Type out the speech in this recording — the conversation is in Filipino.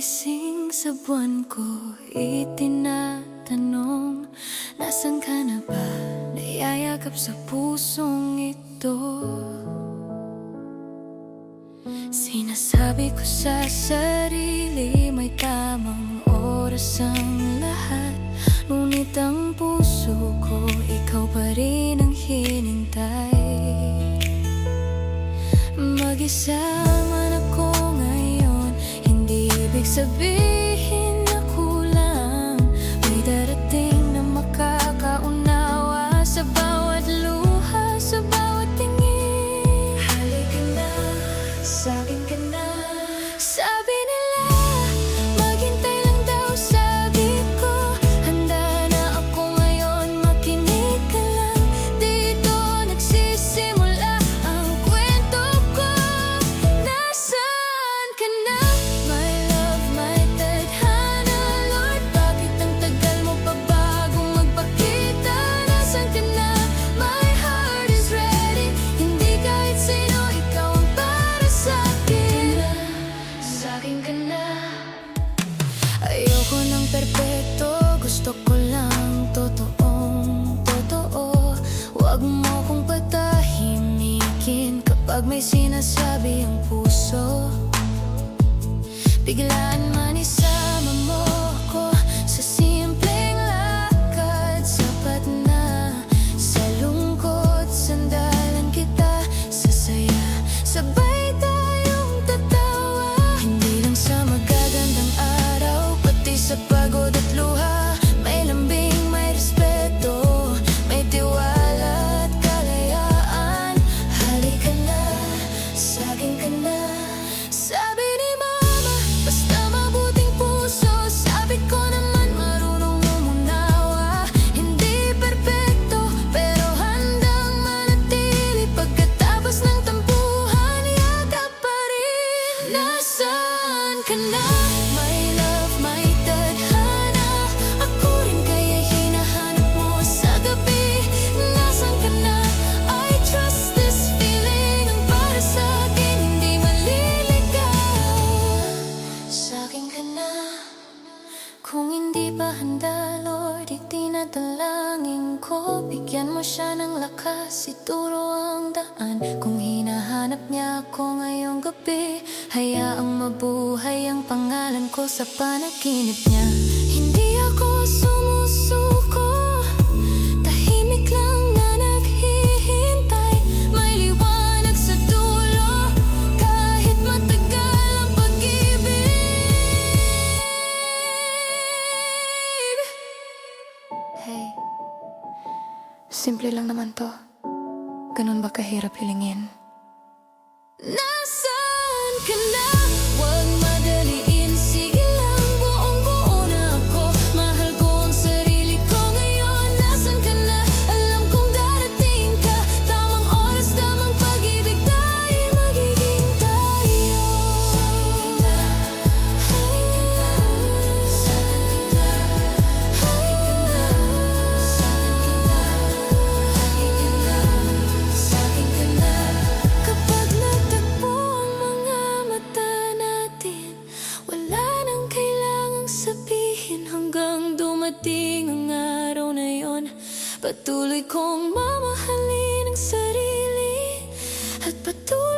gising sa buwan ko, itinatanong, nasan ka na ba? Nayayakap sa pusong ito. Sinasabi ko sa sarili, may tamang oras ang lahat. Ngunit ang puso ko, ikaw pa rin ang hinintay. Mag-isa man ako ngayon, hindi ibig sabihin na kulang. May darating na makakaunawa sa bawat luha, sa bawat tingin. Halika na, sa'kin ka na. Sabi nila, maghintay lang daw, sabi ko, handa na ako ngayon, makinig ka lang. Dito nagsisimula ang kwento ko. Nasaan ka na, my love, my tadhana? Lord, bakit ang tagal mo pa bago magpakita? Nasaan ka na, my heart is ready. Hindi kahit sino, ikaw ang para sa'kin. Sa'kin ka na. Ayoko ng perpekto, gusto ko lang totoong totoo. Huwag mo kong patahimikin kapag may sinasabi ang puso. Biglaan man isama mo ko sa simpleng lakad. Sapat na sa lungkot, sandalan kita sa saya. Sabay tayong tatawa, hindi lang sa magagandang araw, pati sa pagod at luha. May lambing, may respeto, may tiwala at kalayaan. Halika na, sa'kin ka na. Sabi ni mama, basta mabuting puso. Sabi ko naman, marunong umunawa. Hindi perpekto, pero handang manatili. Pagkatapos ng tampuhan, yakap pa rin. Nasaan ka na, my love, my tadhana? Ako rin kaya hinahanap mo sa gabi. Nasaan ka na? I trust this feeling, ang para sa'kin hindi maliligaw. Sa'kin ka na. Kung hindi pa handa, Lord, itinadalangin ko, bigyan mo siya ng lakas, ituro ang daan. Kung hinahanap niya ako ngayong gabi, hayaang mabuhay ang pangalan ko sa panaginip niya. Hindi ako sumusuko, tahimik lang na naghihintay. May liwanag sa dulo, kahit matagal ang pag-ibig. Hey, simple lang naman to. Ganun ba kahirap hilingin? Nasaan ka na? Huwag madaliin, sige lang, buong-buo na ako. Mahal ko ang sarili ko ngayon. Nasaan ka na? Alam kong darating ka. Tamang oras, tamang pag-ibig, tayo magiging tayo. Kapag natagpo ang mga mata natin, wala nang kailangang sabihin hanggang dumating ang araw na yon. Patuloy kong mamahalin ang sarili at patuloy